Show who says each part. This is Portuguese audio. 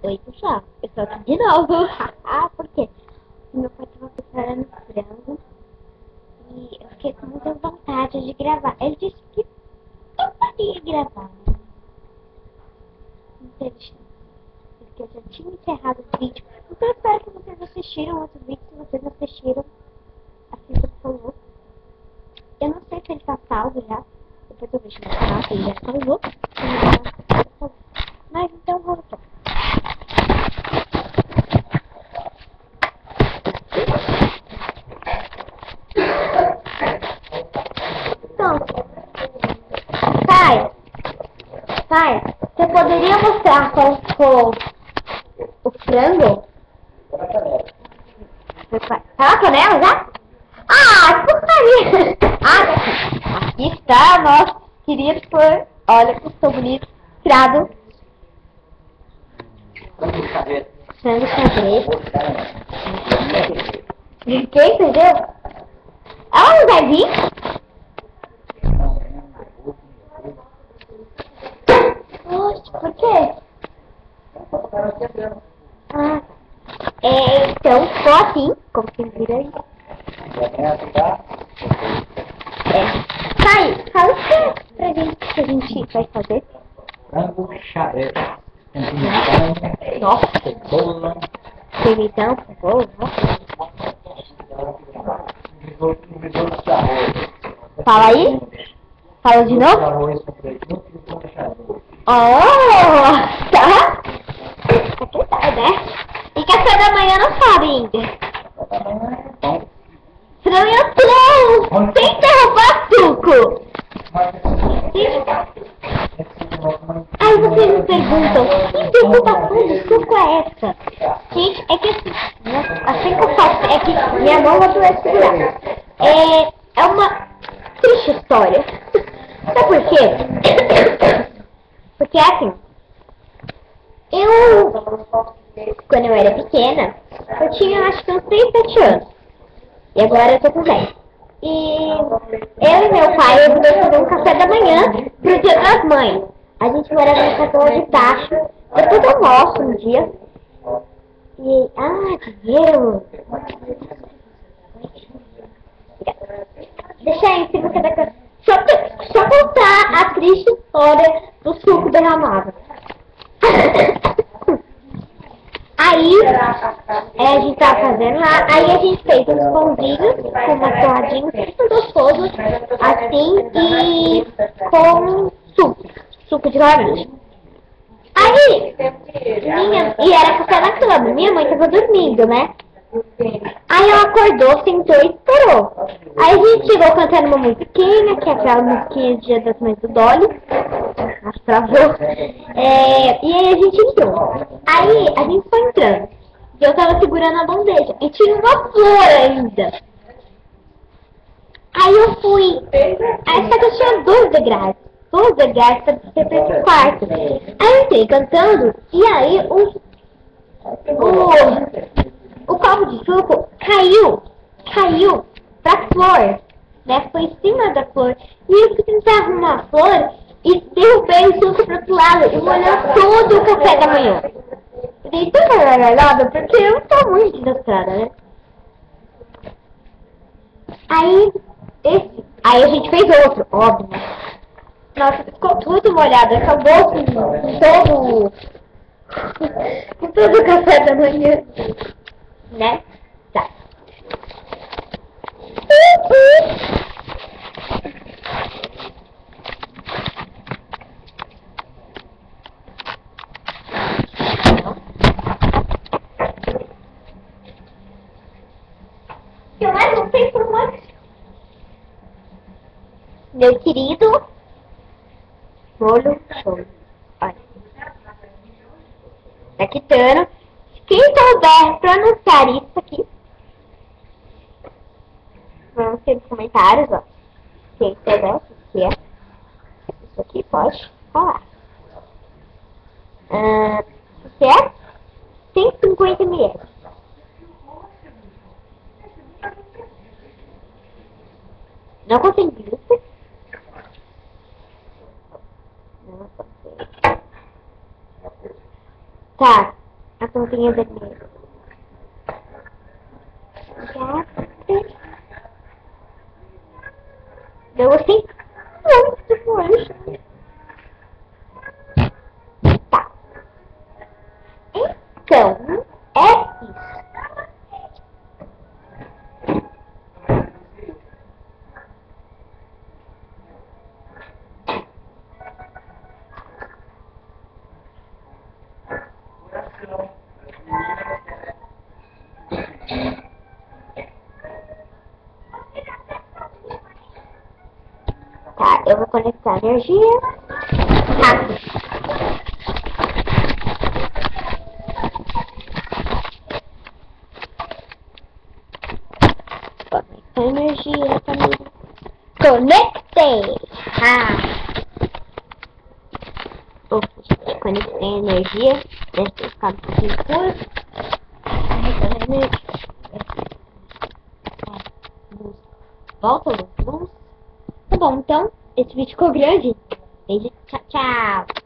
Speaker 1: Oi, pessoal. Eu tô aqui de novo. Por quê? Meu pai tava preparando frango e eu fiquei com muita vontade de gravar. Ele disse que toparia gravar, né? Não teve chance. Porque eu já tinha encerrado o vídeo. Então eu espero que vocês assistiram outro vídeo. Se vocês não assistiram, assista, por favor. Eu não sei se ele tá salvo já. Depois eu vejo no canal se ele já salvou. Mas então vamos lá. Pai, você poderia mostrar como ficou o frango? Tá na panela já? Ah, que porcaria! Ah, aqui está nosso querido flor. Olha que ficou bonito. Tirado. Frango xadrez. De quem, entendeu? É um lugarzinho? Poxa, por quê? Ah, então ficou assim, como vocês viram aí. Pai, fala o que pra gente que a gente vai fazer?
Speaker 2: Frango xadrez.
Speaker 1: Nossa,
Speaker 2: Cebola.
Speaker 1: pimentão, cebola, nossa.
Speaker 2: Risoto de arroz.
Speaker 1: Fala aí. Fala de novo.
Speaker 2: Arroz com presunto e com xadrez.
Speaker 1: Oh, tá? Aqui tá, né? E café da manhã não sabe ainda.
Speaker 2: Bom.
Speaker 1: Frango pão! Sem derrubar suco! Aí vocês me perguntam, que derrubação de suco é essa? Gente, é que assim, assim que eu faço, é que minha mão vai poder segurar. É uma triste história. Sabe por quê? Porque assim, quando eu era pequena, eu tinha acho que uns 6, 7 anos. E agora eu tô com 10. E eu e meu pai resolvemos fazer um café da manhã pro Dia das Mães. A gente morava na casa de baixo. Depois eu mostro um dia. E... dinheiro! Deixa aí, se você vai... Só contar a triste história do suco derramado. Aí, a gente tava fazendo lá, aí a gente fez uns pãozinhos com uma torradinha super gostoso, assim, e com suco de laranja. Aí, e era café na cama, minha mãe tava dormindo, né? Aí ela acordou, sentou e esperou. Aí a gente chegou cantando uma musiquinha, que é aquela musiquinha de Dia das Mães do Dolly. Nossa, travou. E aí a gente entrou. Aí a gente foi entrando. E eu tava segurando a bandeja. E tinha uma flor ainda. Aí eu fui. Aí só que eu tinha 2 degraus. 2 degraus pra descer pra esse quarto. Aí eu entrei cantando. E aí o copo de suco caiu pra flor, né? Foi em cima da flor. E eu fui tentar arrumar a flor e derrubei o suco pro outro lado e molhou todo o café da manhã. Eu dei tanta gargalhada porque eu tô muito desastrada, né? Aí a gente fez outro, óbvio. Nossa, ficou tudo molhado, acabou com todo o café da manhã, né? Tá. Eu mais não sei por mais. Meu querido molho show. Olha. Tá quitando. Quem souber pronunciar isso aqui, pronuncia nos comentários, ó. Quem souber o que é. Isso aqui pode falar. O que é? 150 ml. Não conseguiu. Não conseguiu. Tá. A pontinha vermelha. Eu gostei muito hoje. Tá. Então, é isso. Tá, eu vou conectar a energia. Rápido. Conectar a energia, família. Conectei! Conectei a energia. Deve ter ficado um pouquinho curto. Conectando a energia. Volta, luz. Tá bom, então, esse vídeo ficou grande. Beijo, tchau, tchau.